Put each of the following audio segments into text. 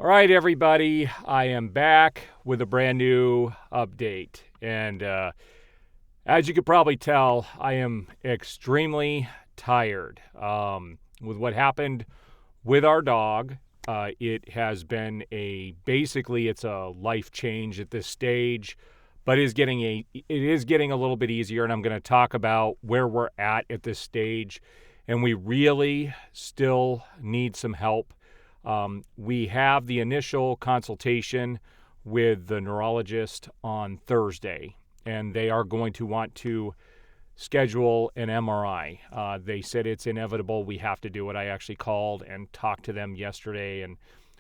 All right, everybody, I am back with a brand new update. And as you could probably tell, I am extremely tired. With what happened with our dog, it has been basically it's a life change at this stage, but it is getting a little bit easier. And I'm going to talk about where we're at this stage. And we really still need some help. We have the initial consultation with the neurologist on Thursday, and they are going to want to schedule an MRI. They said it's inevitable. We have to do it. I actually called and talked to them yesterday, and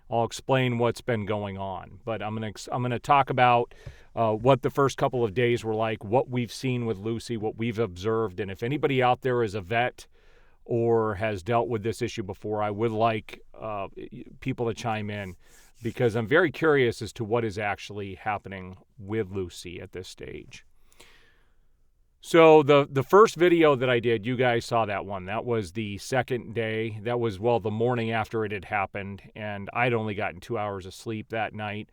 I'll explain what's been going on. But I'm gonna talk about what the first couple of days were like, what we've seen with Lucy, what we've observed, and if anybody out there is a vet or has dealt with this issue before, I would like people to chime in because I'm very curious as to what is actually happening with Lucy at this stage. So the first video that I did, you guys saw that one. That was the second day. That was, the morning after it had happened, and I'd only gotten 2 hours of sleep that night.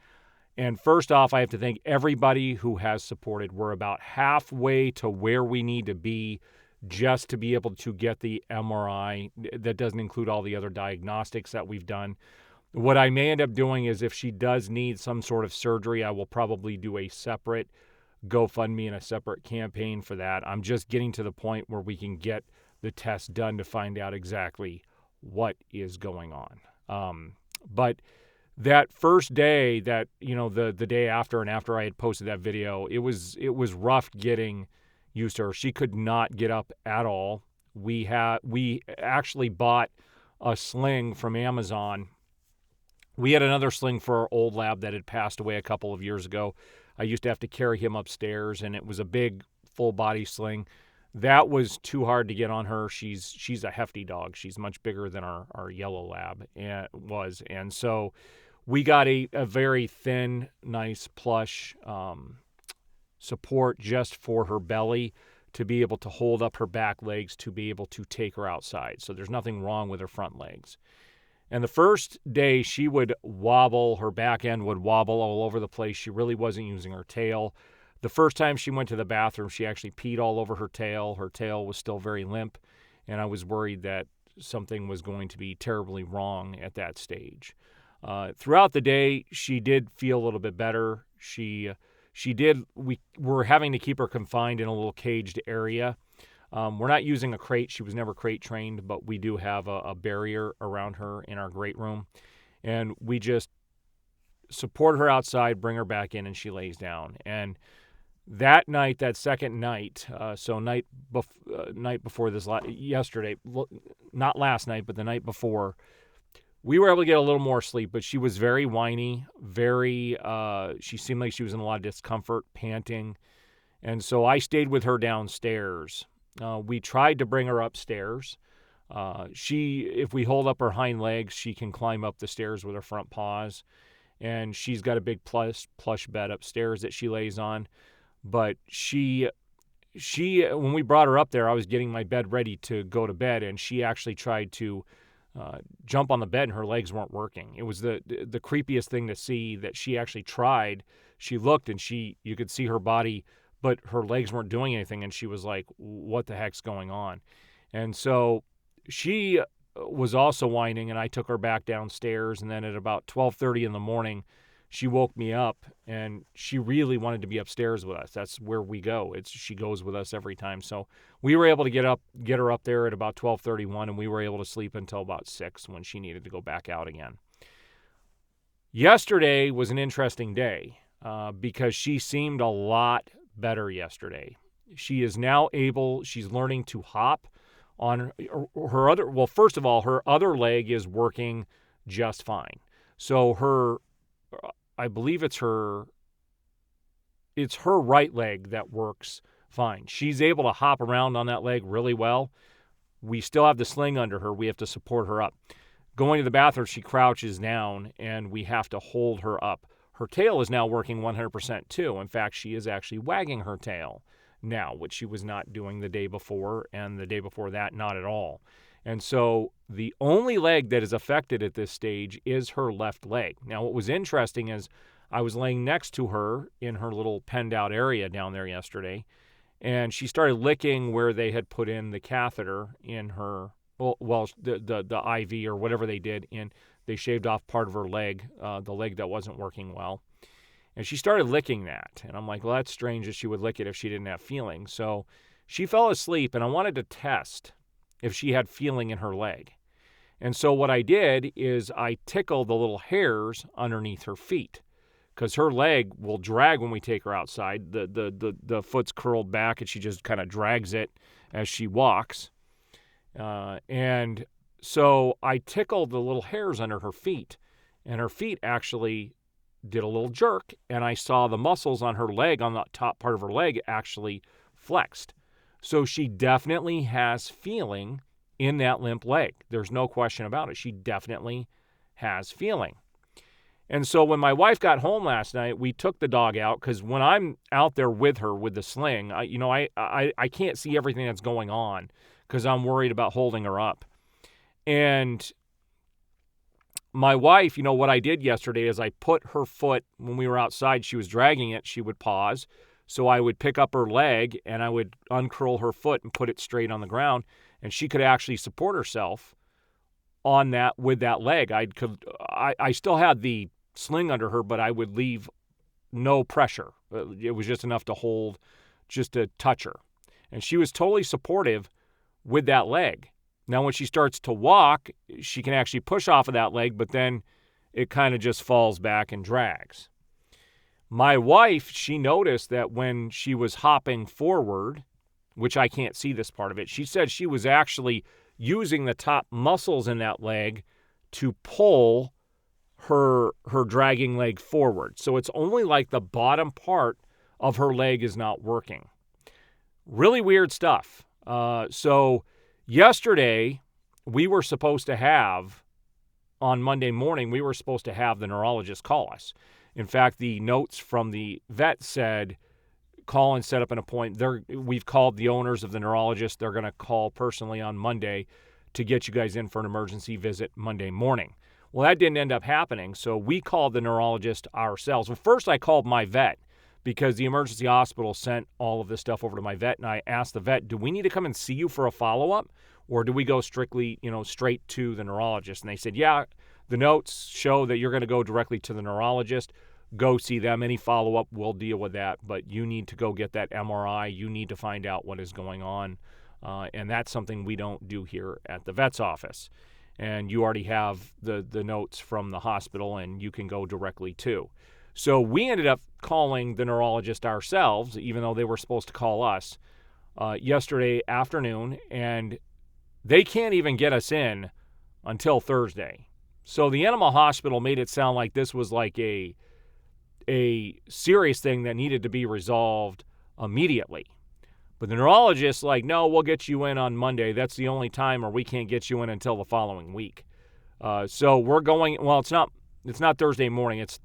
And first off, I have to thank everybody who has supported. We're about halfway to where we need to be just to be able to get the MRI. That doesn't include all the other diagnostics that we've done. What I may end up doing is if she does need some sort of surgery, I will probably do a separate GoFundMe and a separate campaign for that. I'm just getting to the point where we can get the test done to find out exactly what is going on. But that first day, the day after and after I had posted that video, it was rough getting used to her. She could not get up at all. We actually bought a sling from Amazon. We had another sling for our old lab that had passed away a couple of years ago. I used to have to carry him upstairs, and it was a big full body sling. That was too hard to get on her. She's a hefty dog. She's much bigger than our yellow lab was. And so we got a very thin, nice plush support just for her belly to be able to hold up her back legs to be able to take her outside. So there's nothing wrong with her front legs. And the first day she would wobble, her back end would wobble all over the place. She really wasn't using her tail. The first time she went to the bathroom, she actually peed all over her tail. Her tail was still very limp, and I was worried that something was going to be terribly wrong at that stage. Throughout the day, she did feel a little bit better. We were having to keep her confined in a little caged area. We're not using a crate. She was never crate trained, but we do have a barrier around her in our great room. And we just support her outside, bring her back in, and she lays down. And that night, that second night, night before this, yesterday, not last night, but the night before, we were able to get a little more sleep, but she was very whiny, she seemed like she was in a lot of discomfort, panting. And so I stayed with her downstairs. We tried to bring her upstairs. If we hold up her hind legs, she can climb up the stairs with her front paws. And she's got a big plush bed upstairs that she lays on. But she, when we brought her up there, I was getting my bed ready to go to bed, and she actually tried to jump on the bed, and her legs weren't working. It was the creepiest thing to see that she actually tried. She looked, and you could see her body, but her legs weren't doing anything, and she was like, what the heck's going on? And so she was also whining, and I took her back downstairs, and then at about 12:30 in the morning, she woke me up, and she really wanted to be upstairs with us. That's where we go. She goes with us every time. So we were able to get her up there at about 12:31, and we were able to sleep until about 6 when she needed to go back out again. Yesterday was an interesting day because she seemed a lot better yesterday. She is now she's learning to hop on her other, first of all, her other leg is working just fine. So I believe it's her right leg that works fine. She's able to hop around on that leg really well. We still have the sling under her. We have to support her up. Going to the bathroom, she crouches down, and we have to hold her up. Her tail is now working 100% too. In fact, she is actually wagging her tail now, which she was not doing the day before, and the day before that, not at all. And so the only leg that is affected at this stage is her left leg. Now, what was interesting is I was laying next to her in her little penned out area down there yesterday, and she started licking where they had put in the catheter in her, the IV or whatever they did, and they shaved off part of her leg, the leg that wasn't working well. And she started licking that. And I'm like, well, that's strange that she would lick it if she didn't have feeling. So she fell asleep, and I wanted to test if she had feeling in her leg. And so what I did is I tickled the little hairs underneath her feet, because her leg will drag when we take her outside. The foot's curled back, and she just kind of drags it as she walks. And so I tickled the little hairs under her feet, and her feet actually did a little jerk, and I saw the muscles on her leg, on the top part of her leg, actually flexed. So she definitely has feeling in that limp leg. There's no question about it. She definitely has feeling. And so when my wife got home last night, we took the dog out, because when I'm out there with her with the sling, I can't see everything that's going on because I'm worried about holding her up. And my wife, what I did yesterday is I put her foot, when we were outside, she was dragging it, she would pause. So I would pick up her leg and I would uncurl her foot and put it straight on the ground, and she could actually support herself on that with that leg. I still had the sling under her, but I would leave no pressure. It was just enough to hold, just to touch her. And she was totally supportive with that leg. Now, when she starts to walk, she can actually push off of that leg, but then it kind of just falls back and drags. My wife, she noticed that when she was hopping forward, which I can't see this part of it, she said she was actually using the top muscles in that leg to pull her dragging leg forward. So it's only like the bottom part of her leg is not working. Really weird stuff. So yesterday, on Monday morning, we were supposed to have the neurologist call us. In fact, the notes from the vet said, call and set up an appointment. We've called the owners of the neurologist. They're going to call personally on Monday to get you guys in for an emergency visit Monday morning. Well, that didn't end up happening, so we called the neurologist ourselves. Well, first I called my vet, because the emergency hospital sent all of this stuff over to my vet, and I asked the vet, do we need to come and see you for a follow-up, or do we go strictly, straight to the neurologist? And they said, yeah, the notes show that you're going to go directly to the neurologist. Go see them. Any follow-up, we'll deal with that, but you need to go get that MRI. You need to find out what is going on, and that's something we don't do here at the vet's office. And you already have the notes from the hospital, and you can go directly to. So we ended up calling the neurologist ourselves, even though they were supposed to call us, yesterday afternoon, and they can't even get us in until Thursday. So the animal hospital made it sound like this was like a serious thing that needed to be resolved immediately. But the neurologist's like, no, we'll get you in on Monday. That's the only time, or we can't get you in until the following week. So we're going, well, it's not Thursday morning. It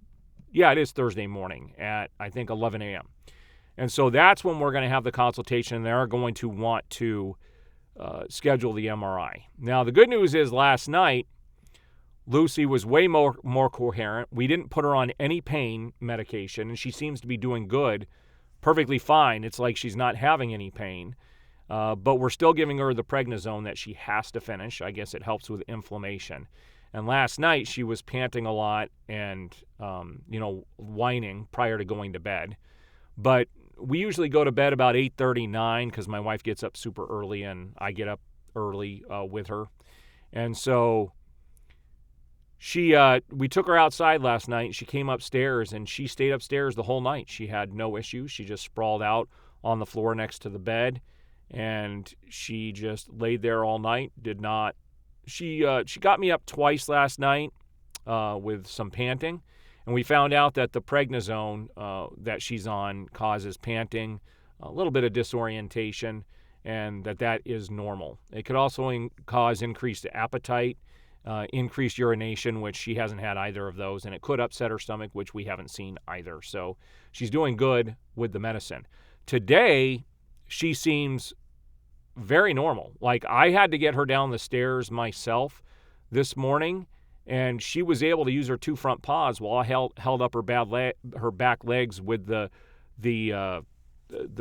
is Thursday morning at, I think, 11 a.m. And so that's when we're going to have the consultation, and they're going to want to schedule the MRI. Now, the good news is last night, Lucy was way more coherent. We didn't put her on any pain medication, and she seems to be doing good, perfectly fine. It's like she's not having any pain. But we're still giving her the prednisone that she has to finish. I guess it helps with inflammation. And last night she was panting a lot and, whining prior to going to bed. But we usually go to bed about 8:30, 9, because my wife gets up super early and I get up early with her. And so we took her outside last night. She came upstairs, and she stayed upstairs the whole night. She had no issues. She just sprawled out on the floor next to the bed, and she just laid there all night. She got me up twice last night with some panting, and we found out that the prednisone that she's on causes panting, a little bit of disorientation, and that is normal. It could also cause increased appetite, increased urination, which she hasn't had either of those, and it could upset her stomach, which we haven't seen either. So she's doing good with the medicine. Today, she seems very normal. Like, I had to get her down the stairs myself this morning, and she was able to use her two front paws while I held up her back legs with the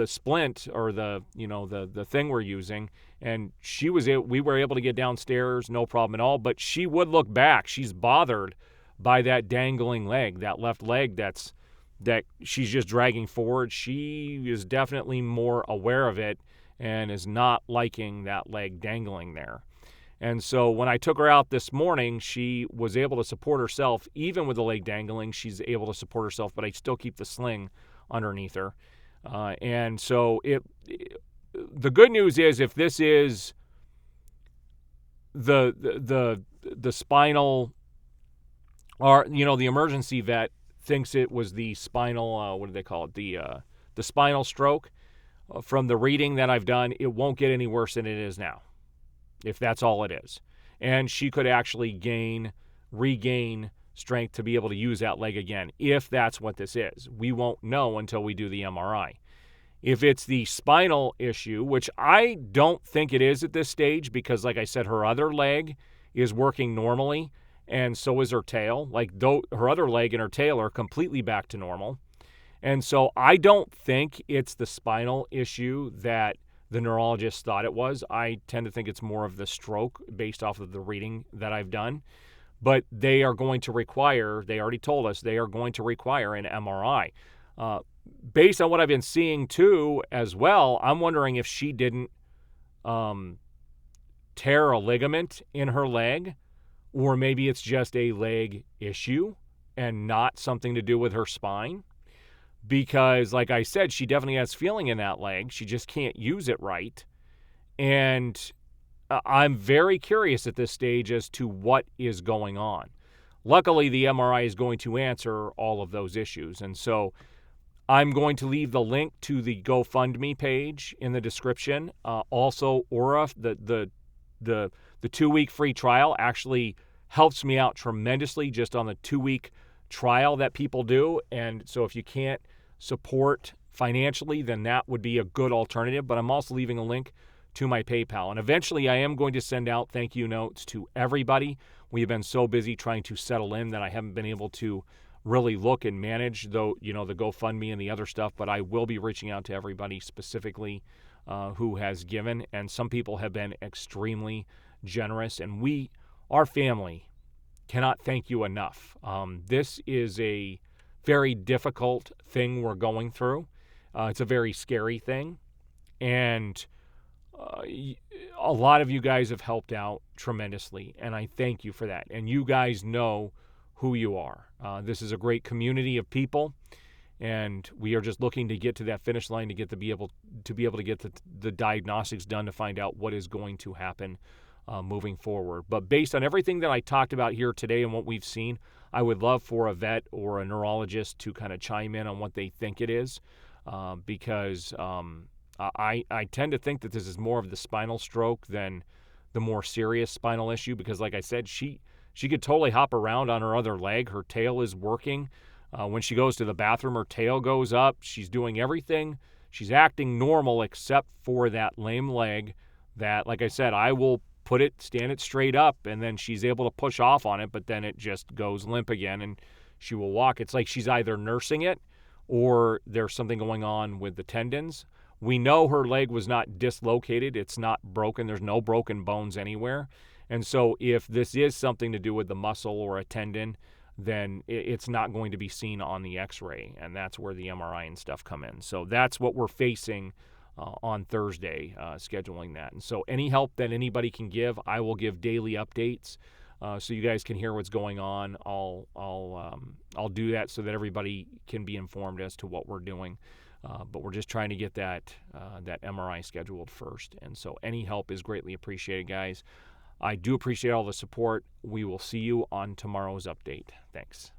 splint, or the thing we're using, and we were able to get downstairs, no problem at all. But she would look back. She's bothered by that dangling leg, that left leg that she's just dragging forward. She is definitely more aware of it and is not liking that leg dangling there. And so when I took her out this morning, she was able to support herself. Even with the leg dangling, she's able to support herself, but I still keep the sling underneath her. And so the good news is, if this is the spinal, or the emergency vet thinks it was the spinal, what do they call it, the spinal stroke, from the reading that I've done, it won't get any worse than it is now, if that's all it is. And she could actually regain strength to be able to use that leg again, if that's what this is. We won't know until we do the MRI. If it's the spinal issue, which I don't think it is at this stage, because like I said, her other leg is working normally, and so is her tail. Her other leg and her tail are completely back to normal. And so I don't think it's the spinal issue that the neurologist thought it was. I tend to think it's more of the stroke based off of the reading that I've done. But they are going to require, they already told us, they are going to require an MRI. Based on what I've been seeing too as well, I'm wondering if she didn't tear a ligament in her leg, or maybe it's just a leg issue and not something to do with her spine. Because, like I said, she definitely has feeling in that leg. She just can't use it right. And I'm very curious at this stage as to what is going on. Luckily, the MRI is going to answer all of those issues. And so I'm going to leave the link to the GoFundMe page in the description. Also, Aura, the 2-week free trial, actually helps me out tremendously just on the 2-week trial that people do. And so if you can't support financially, then that would be a good alternative. But I'm also leaving a link to my PayPal. And eventually I am going to send out thank you notes to everybody. We have been so busy trying to settle in that I haven't been able to really look and manage the GoFundMe and the other stuff, but I will be reaching out to everybody specifically who has given. And some people have been extremely generous, and our family, cannot thank you enough. This is a very difficult thing we're going through. It's a very scary thing. And a lot of you guys have helped out tremendously, and I thank you for that. And you guys know who you are. This is a great community of people, and we are just looking to get to that finish line to be able to get the diagnostics done to find out what is going to happen moving forward. But based on everything that I talked about here today and what we've seen, I would love for a vet or a neurologist to kind of chime in on what they think it is, because I tend to think that this is more of the spinal stroke than the more serious spinal issue, because like I said, she could totally hop around on her other leg. Her tail is working. When she goes to the bathroom, her tail goes up. She's doing everything. She's acting normal except for that lame leg that, like I said, I will stand it straight up, and then she's able to push off on it, but then it just goes limp again, and she will walk. It's like she's either nursing it or there's something going on with the tendons. We know her leg was not dislocated. It's not broken. There's no broken bones anywhere. And so if this is something to do with the muscle or a tendon, then it's not going to be seen on the x-ray, and that's where the MRI and stuff come in. So that's what we're facing on Thursday, scheduling that. And so any help that anybody can give, I will give daily updates so you guys can hear what's going on. I'll do that so that everybody can be informed as to what we're doing. But we're just trying to get that MRI scheduled first. And so any help is greatly appreciated, guys. I do appreciate all the support. We will see you on tomorrow's update. Thanks.